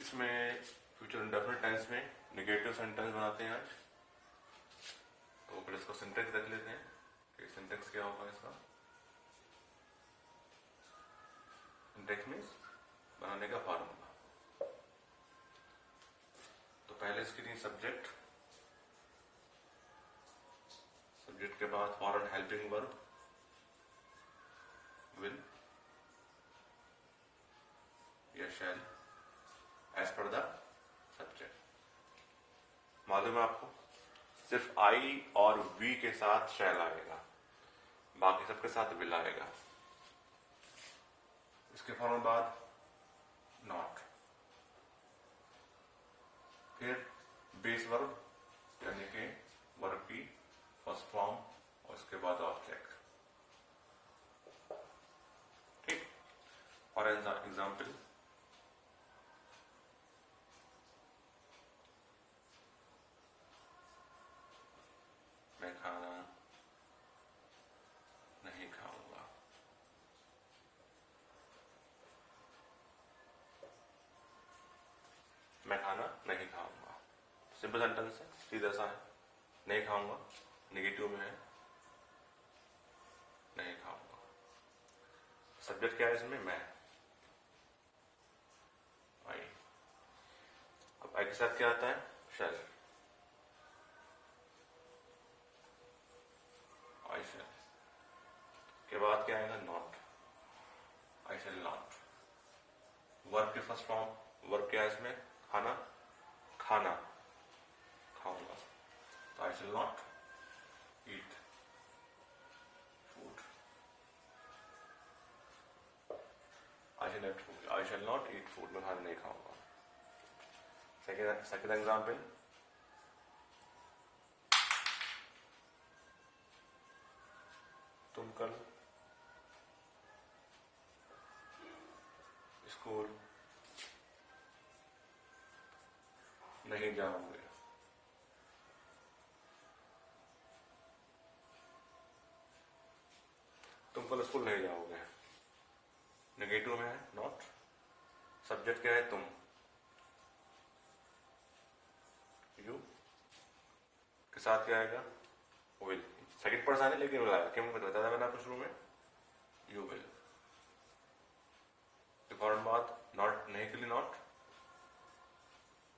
इसमें future indefinite tense में negative sentence बनाते हैं आज। तो फिर इसको सिंटेक्स देख लेते हैं कि सिंटेक्स क्या होगा इसका। सिंटेक्स मीन्स बनाने का फॉर्मूला। तो पहले इसके लिए सब्जेक्ट, सब्जेक्ट के बाद फॉरन हेल्पिंग वर्ब विल या shall as per the subject. मालूम है आपको सिर्फ आई और वी के साथ शैल आएगा, बाकी सबके साथ विल आएगा। इसके फौरन बाद नॉट, फिर बेस वर्ब यानी कि वर्ब की फर्स्ट फॉर्म और उसके बाद ऑब्जेक्ट। ठीक। फॉर एग्जाम्पल मैं खाना नहीं खाऊंगा। मैं खाना नहीं खाऊंगा, सिंपल सेंटेंस है, सीधा सा है। नहीं खाऊंगा नेगेटिव में है, नहीं खाऊंगा। सब्जेक्ट क्या है इसमें? मैं, आई। अब आई के साथ क्या आता है? शैल। आई शैल के बाद क्या आएगा? Not. I shall not. Verb के फर्स्ट फॉर्म, वर्ब क्या है इसमें? खाना, खाना खाऊंगा। तो I shall not eat food. I shall not eat food, मैं खाना नहीं खाऊंगा। सेकेंड एग्जाम्पल, तुम कल स्कूल नहीं जाओगे। तुम कल स्कूल नहीं जाओगे, नेगेटिव में है नॉट। सब्जेक्ट क्या है? तुम, यू के साथ क्या आएगा? विल। सेकंड पर्सन है लेकिन बुलाया, क्यों बताया मैंने आपको शुरू में? You will. फौरन बाद नॉट, नहीं के लिए नॉट,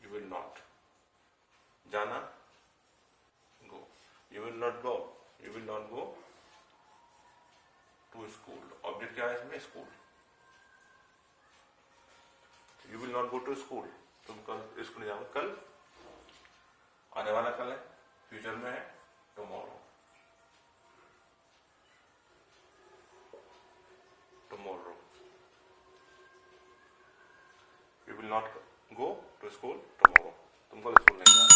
यू विल नॉट। जाना, go, you will not go, you will not go to school. Object क्या है इसमें? School. You will not go to school, तुम कल स्कूल नहीं जाओगे। कल आने वाला कल है, फ्यूचर में है tomorrow. Tomorrow. You will not go to school tomorrow, तुम कल स्कूल नहीं जाओगे।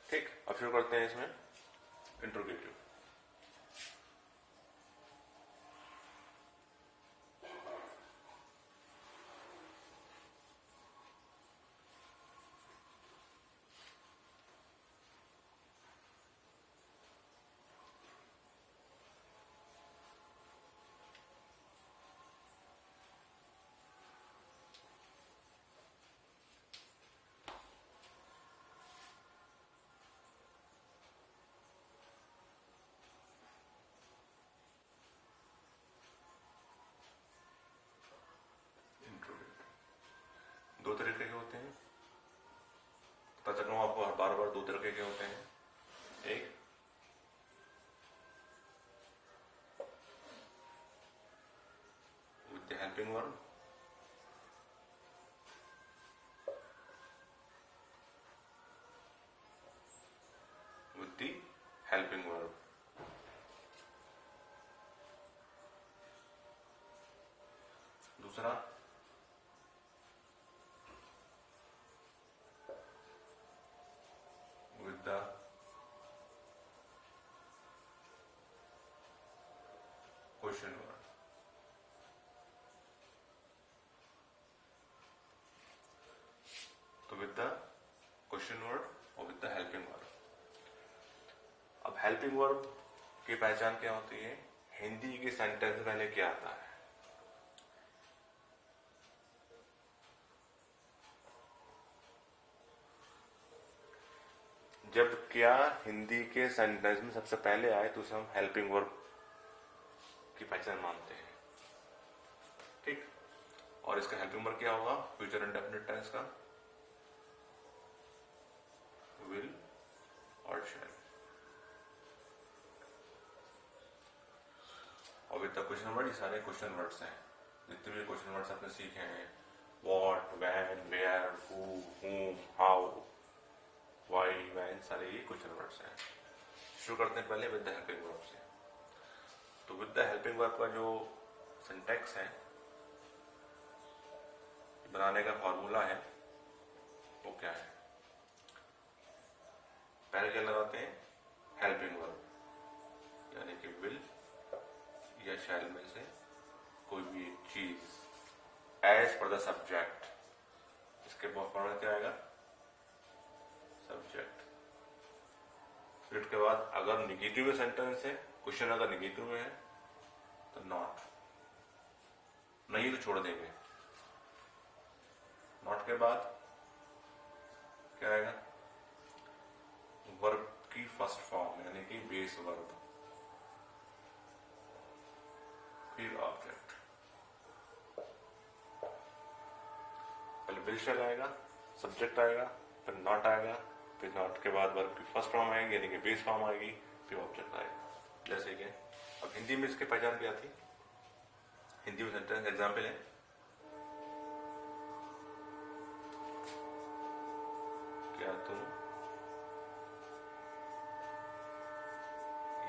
ठीक। अब शुरू करते हैं इसमें इंट्रोगेटिव। दो तरीके के होते हैं, पता चल रहा हूं आपको बार बार। दो तरीके के होते हैं, एक with the helping verb, with the helping verb. दूसरा विद द क्वेश्चन वर्ब। तो विद द क्वेश्चन वर्ब और विद द हेल्पिंग वर्ब। अब हेल्पिंग वर्ब की पहचान क्या होती है? हिंदी के सेंटेंस पहले क्या आता है? जब क्या हिंदी के सेंटेंस में सबसे पहले आए तो उसे हम हेल्पिंग वर्ब की पहचान मानते हैं। ठीक, और इसका हेल्पिंग वर्ब क्या होगा? फ्यूचर इंडेफिनिट टेंस का विल और शैल। और विद द क्वेश्चन वर्ड, ये सारे क्वेश्चन वर्ड्स हैं। जितने भी क्वेश्चन वर्ड्स आपने सीखे हैं, what, when, where, who, whom, how, why, when, सारे ये क्वेश्चन वर्ड्स हैं। शुरू करते हैं पहले विद द हेल्पिंग वर्ब से। तो विद द हेल्पिंग वर्ब का जो सिंटैक्स है, बनाने का फॉर्मूला है, वो क्या है? पहले क्या लगाते हैं? हेल्पिंग वर्ब, यानी कि विल या शैल में से कोई भी एक चीज एज पर द सब्जेक्ट, इसके फॉर्मूला क्या आएगा? सब्जेक्ट। फिर उसके बाद अगर निगेटिव में सेंटेंस है, क्वेश्चन अगर निगेटिव में है तो नॉट, नहीं तो छोड़ देंगे। नॉट के बाद क्या आएगा? वर्ब की फर्स्ट फॉर्म, यानी कि बेस वर्ब, फिर ऑब्जेक्ट। पहले विल शैल आएगा, सब्जेक्ट आएगा, फिर नॉट आएगा, फिर नॉट के बाद वर्ब की फर्स्ट फॉर्म आएगी, यानी कि बेस फॉर्म आएगी, फिर ऑब्जेक्ट आएगा। जैसे कि अब हिंदी में इसकी पहचान क्या थी? हिंदी में सेंटेंस एग्जाम्पल है, क्या तुम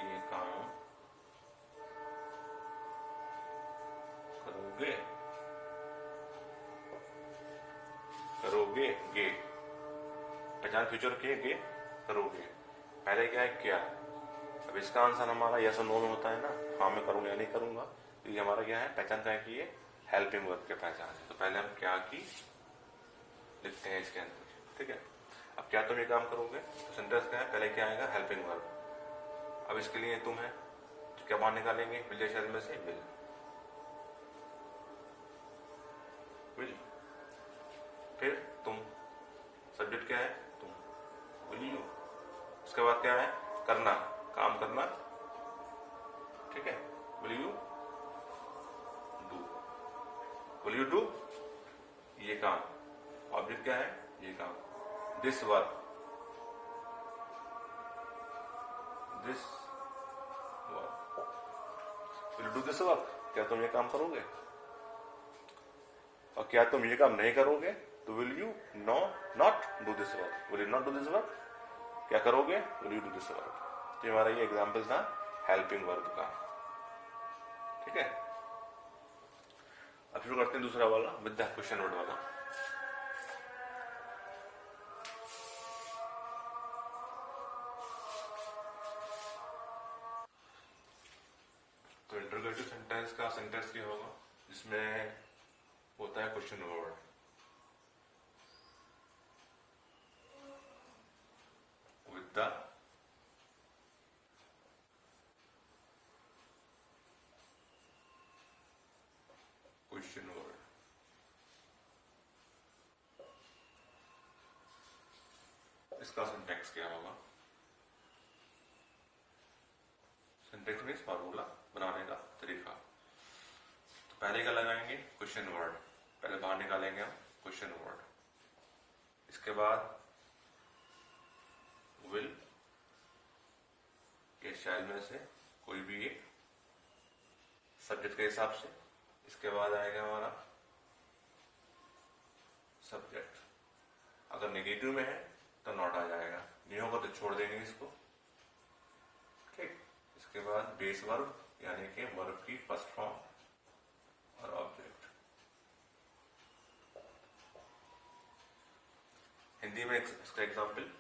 ये काम करोगे? करोगे, गे, पहचान फ्यूचर के, गे, करोगे। पहले क्या है? क्या। अब इसका आंसर हमारा यस और नो में होता है ना, हाँ मैं करूंगा या नहीं करूंगा। तो ये हमारा क्या है? पहचान क्या है कि ये हेल्पिंग वर्ब के पहचान है। तो पहले हम क्या की लिखते हैं इसके अंदर, ठीक है। अब क्या तुम ये काम करोगे, तो सेंटेंस क्या है? पहले क्या आएगा? Helping verb. अब इसके लिए तुम है तो क्या बाहर निकालेंगे? विल या शैल में से विल, विल। फिर तुम, सब्जेक्ट क्या है? तुम, विल यू। उसके बाद क्या है? करना, काम करना, ठीक है, will you do, will you do ये काम। ऑब्जेक्ट क्या है? ये काम, this work, this work, will do this work, क्या तुम ये काम करोगे? और क्या तुम ये काम नहीं करोगे तो will you know not do this work, will you not do this work, क्या करोगे? Will you do this work. तो हमारा ये एग्जाम्पल था हेल्पिंग वर्ब का, ठीक है। अब शुरू करते हैं दूसरा वाला विद द क्वेश्चन वर्ड वाला। तो इंटरोगेटिव सेंटेंस का सेंटेंस क्या होगा? जिसमें होता है question word. With the question word, इसका सिंटैक्स क्या होगा? सिंटैक्स मींस फार्मूला, बनाने का तरीका। तो पहले क्या लगाएंगे? क्वेश्चन वर्ड, पहले बाहर निकालेंगे हम क्वेश्चन वर्ड। इसके बाद विल या शैल में से कोई भी एक सब्जेक्ट के हिसाब से। इसके बाद आएगा हमारा सब्जेक्ट, अगर नेगेटिव में है तो नॉट आ जाएगा, नहीं होगा तो छोड़ देंगे इसको, ठीक। इसके बाद बेस वर्ब, यानी कि वर्ब की फर्स्ट फॉर्म और ऑब्जेक्ट। हिंदी में इसका एग्जाम्पल,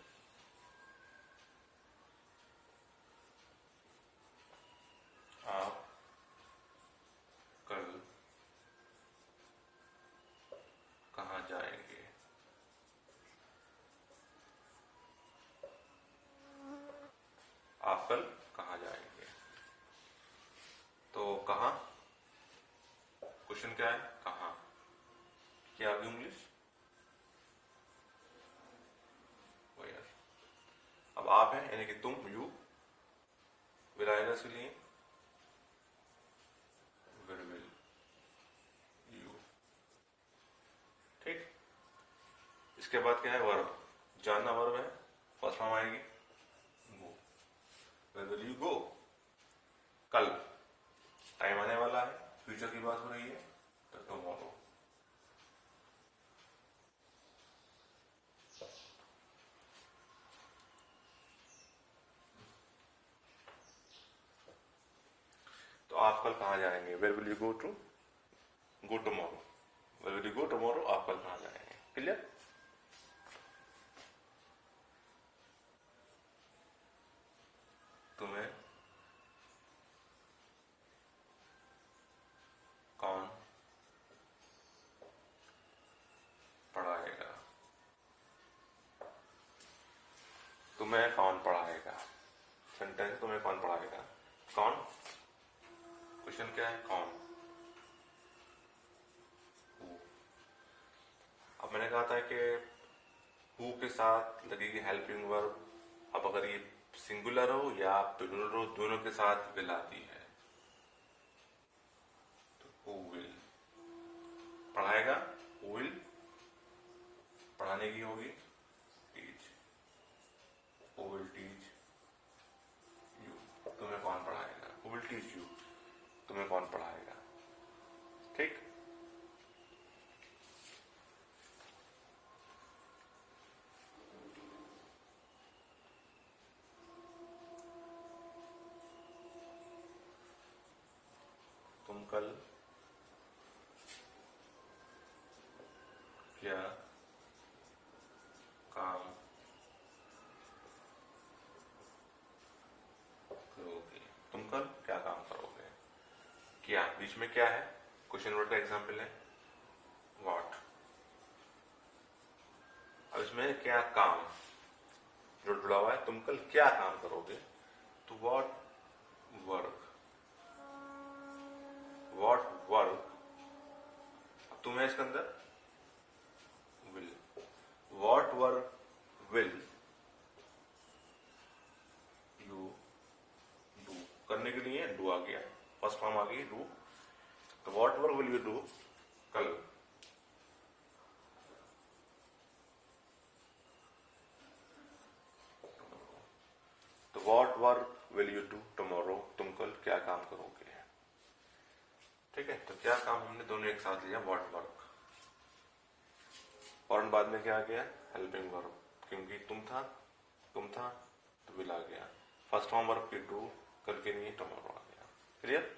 आप कल कहाँ जाएंगे? आप कल कहाँ जाएंगे? तो कहाँ, क्वेश्चन क्या है? कहाँ, क्या आ गई इंग्लिश? वेयर। अब यानी कि तुम, यू, विल आएगा इसलिए विल यू। ठीक। इसके बाद क्या है, वर्ब। जानना वर्ब है, फर्स्ट फॉर्म आएगी गो। वेयर विल यू गो, कल, टाइम आने वाला है, फ्यूचर की बात हो रही है तो टुमारो। तो आप कल कहाँ जाएंगे, where will you go tomorrow. Where will you go tomorrow, आप कल कहाँ जाएंगे। क्लियर। तुम्हें कौन पढ़ाएगा, तुम्हें कौन पढ़ाएगा। सेंटेंस, तुम्हें कौन पढ़ाएगा। कौन, क्वेश्चन क्या है, कौन। अब मैंने कहा था कि हु के साथ लगेगी हेल्पिंग वर्ब। अब अगर ये सिंगुलर हो या प्लूरल हो, दोनों के साथ विल आती है। तो हु विल पढ़ाएगा, हु विल पढ़ाने की होगी teach, who will teach you. तुम्हें कौन पढ़ाएगा, हु विल टीच यू, तुम्हें कौन पढ़ाएगा। ठीक। तुम कल क्या काम करोगे, तुम कल क्या काम करोगे। क्या, बीच में क्या है, क्वेश्चन वर्ड का एग्जाम्पल है व्हाट। अब इसमें क्या काम जो जुड़ा हुआ है, तुम कल क्या काम करोगे, तो व्हाट वर्क, व्हाट वर्क। अब तुम है इसके अंदर will, what work will you do. करने के लिए डू आ गया, फर्स्ट फॉर्म आ गई डू। तो what work will you do कल। तो what work will you do tomorrow, तुम कल क्या काम करोगे। ठीक है। तो क्या काम हमने दोनों एक साथ लिया, व्हाट वर्क। और बाद में क्या आ गया, हेल्पिंग वर्ब, क्योंकि तुम था तो विल आ गया। फर्स्ट फॉर्म वर्ब की डू, कल के लिए टुमारो आ गया। क्लियर।